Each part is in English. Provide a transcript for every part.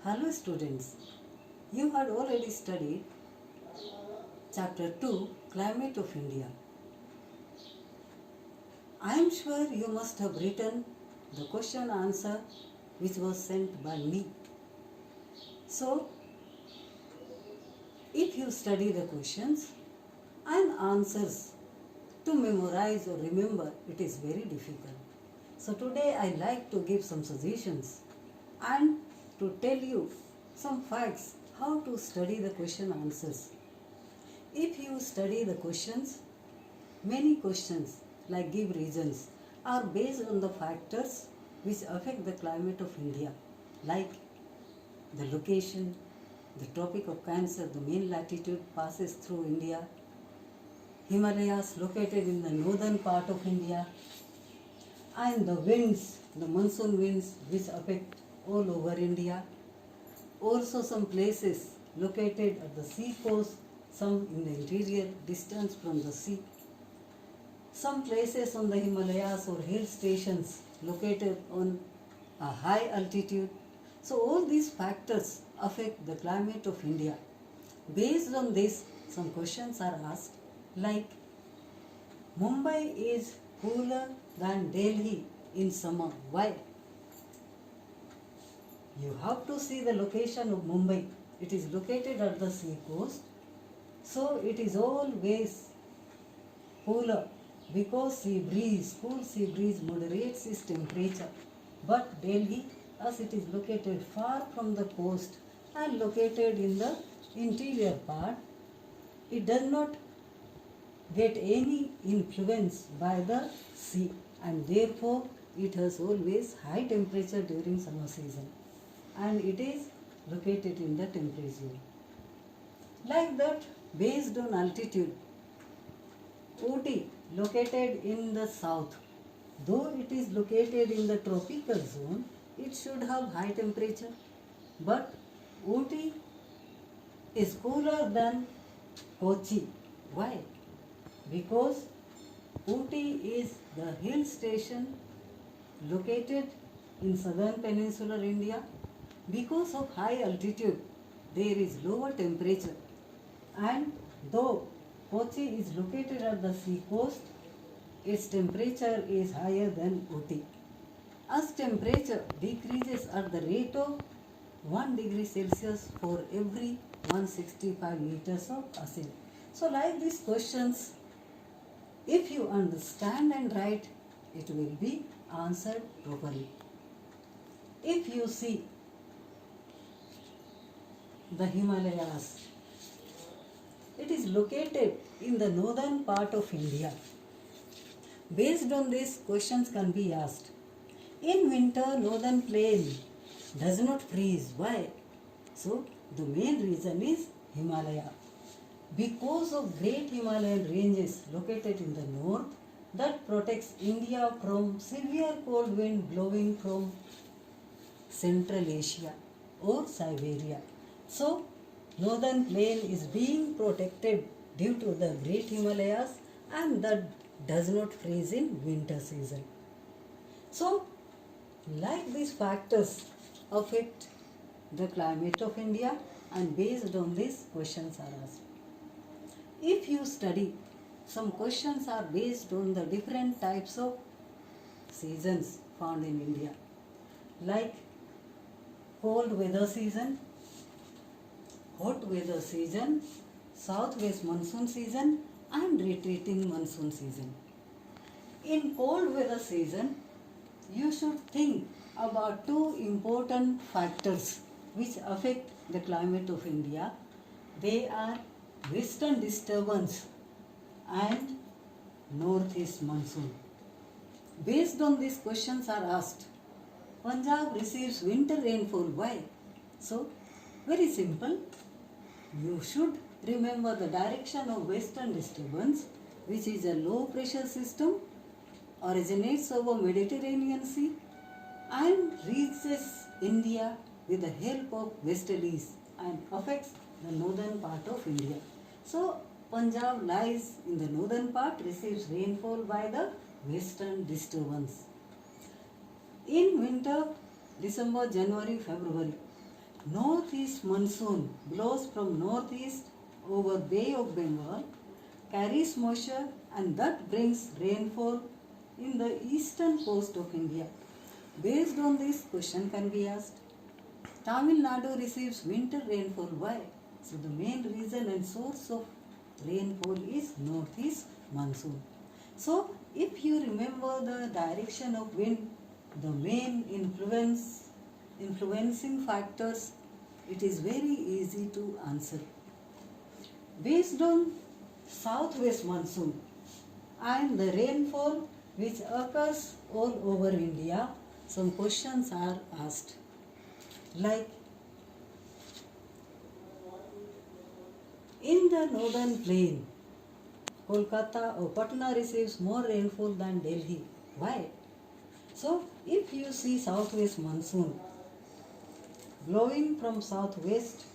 Hello students, you had already studied chapter 2 Climate of India. I am sure you must have written the question answer which was sent by me. So, if you study the questions and answers to memorize or remember, it is very difficult. So today I like to give some suggestions and to tell you some facts how to study the question answers. If you study the questions, many questions like give reasons are based on the factors which affect the climate of India, like the location, the Tropic of Cancer, the main latitude passes through India, Himalayas located in the northern part of India, and the winds, the monsoon winds which affect all over India. Also some places located at the sea coast, some in the interior distance from the sea. Some places on the Himalayas or hill stations located on a high altitude. So all these factors affect the climate of India. Based on this, some questions are asked like Mumbai is cooler than Delhi in summer. Why? You have to see the location of Mumbai. It is located at the sea coast. So it is always cooler because cool sea breeze moderates its temperature. But Delhi, as it is located far from the coast and located in the interior part, it does not get any influence by the sea, and therefore it has always high temperature during summer season, and it is located in the temperate zone. Like that, based on altitude, Ooty located in the south, though it is located in the tropical zone, it should have high temperature, but Ooty is cooler than Kochi. Why? Because Ooty is the hill station located in southern peninsular India. Because of high altitude, there is lower temperature, and though Kochi is located at the sea coast, its temperature is higher than Ooty. As temperature decreases at the rate of 1 degree Celsius for every 165 liters of acid. So like these questions, if you understand and write, it will be answered properly. If you see the Himalayas, it is located in the northern part of India. Based on this, questions can be asked. In winter, northern plain does not freeze. Why? So, the main reason is Himalaya. Because of great Himalayan ranges located in the north that protects India from severe cold wind blowing from Central Asia or Siberia. So, northern plain is being protected due to the great Himalayas, and that does not freeze in winter season. So, like these factors affect the climate of India, and based on this, questions are asked. If you study, some questions are based on the different types of seasons found in India, like cold weather season, hot weather season, southwest monsoon season, and retreating monsoon season. In cold weather season, you should think about two important factors which affect the climate of India. They are western disturbance and northeast monsoon. Based on these, questions are asked. Punjab receives winter rainfall. Why? So, very simple. You should remember the direction of western disturbance, which is a low pressure system, originates over Mediterranean Sea and reaches India with the help of westerlies and affects the northern part of India. So, Punjab lies in the northern part, receives rainfall by the western disturbance. In winter, December, January, February, Northeast monsoon blows from northeast over Bay of Bengal, carries moisture and that brings rainfall in the eastern coast of India. Based on this, question can be asked. Tamil Nadu receives winter rainfall. Why? So the main reason and source of rainfall is northeast monsoon. So if you remember the direction of wind, the main influencing factors, it is very easy to answer. Based on southwest monsoon and the rainfall which occurs all over India, some questions are asked. Like, in the northern plain, Kolkata or Patna receives more rainfall than Delhi. Why? So, if you see southwest monsoon blowing from southwest,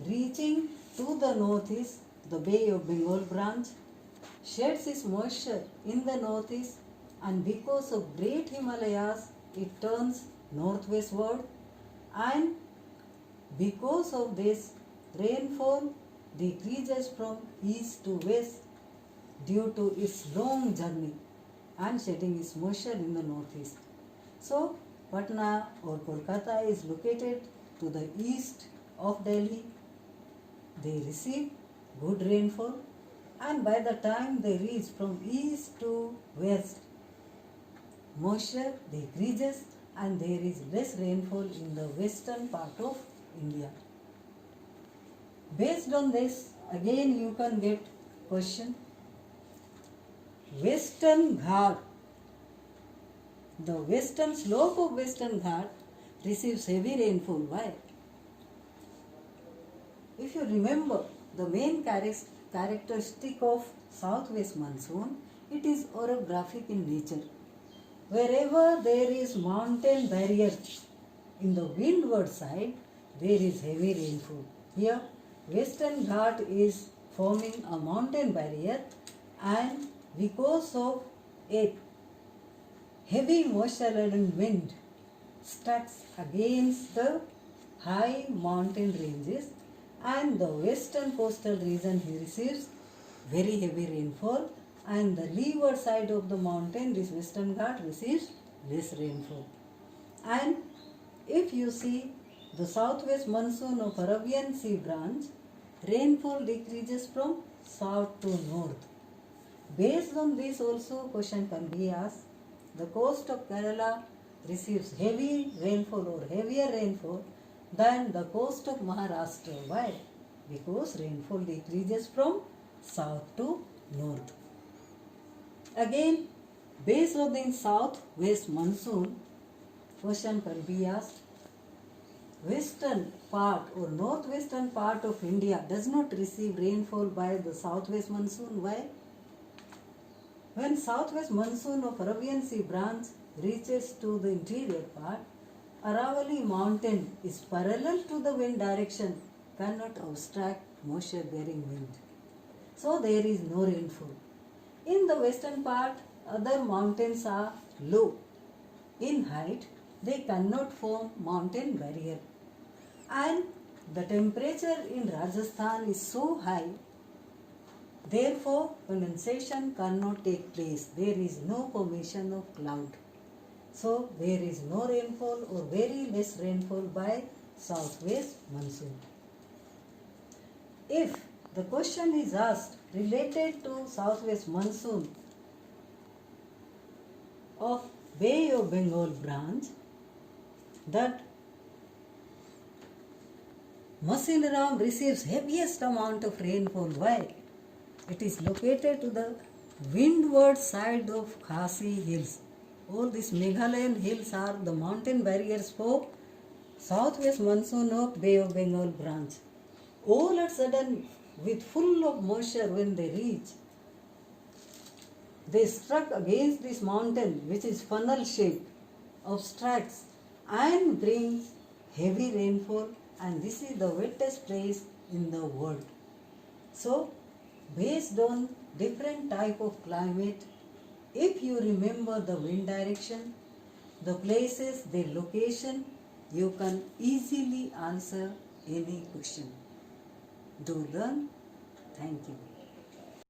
reaching to the northeast, the Bay of Bengal branch, sheds its moisture in the northeast, and because of great Himalayas, it turns northwestward, and because of this, rainfall decreases from east to west due to its long journey and shedding its moisture in the northeast. So, Patna or Kolkata is located to the east of Delhi. They receive good rainfall, and by the time they reach from east to west, moisture decreases and there is less rainfall in the western part of India. Based on this, again you can get question. Western Ghat, the western slope of Western Ghat receives heavy rainfall. Why? If you remember, the main characteristic of southwest monsoon, it is orographic in nature. Wherever there is mountain barrier in the windward side, there is heavy rainfall. Here, Western Ghat is forming a mountain barrier, and because of a heavy moisture-laden wind stacks against the high mountain ranges, and the western coastal region receives very heavy rainfall, and the leeward side of the mountain, this Western Ghat, receives less rainfall. And if you see the southwest monsoon of Arabian Sea branch, rainfall decreases from south to north. Based on this also question can be asked. The coast of Kerala receives heavy rainfall or heavier rainfall than the coast of Maharashtra. Why? Because rainfall decreases from south to north. Again, based on the south-west monsoon, question can be asked. Western part or northwestern part of India does not receive rainfall by the southwest monsoon. Why? When southwest monsoon of Arabian Sea branch reaches to the interior part, Aravalli mountain is parallel to the wind direction, cannot obstruct moisture bearing wind. So there is no rainfall. In the western part, other mountains are low in height, they cannot form mountain barrier. And the temperature in Rajasthan is so high, therefore condensation cannot take place. There is no formation of cloud. So there is no rainfall or very less rainfall by southwest monsoon. If the question is asked related to southwest monsoon of Bay of Bengal branch, that Mausineram receives heaviest amount of rainfall. Why? It is located to the windward side of Khasi hills. All these Meghalayan hills are the mountain barriers for southwest monsoon of Bay of Bengal branch. All at sudden, with full of moisture when they reach, they struck against this mountain which is funnel shaped, obstructs and brings heavy rainfall, and this is the wettest place in the world. So, based on different type of climate, if you remember the wind direction, the places, their location, you can easily answer any question. Do learn. Thank you.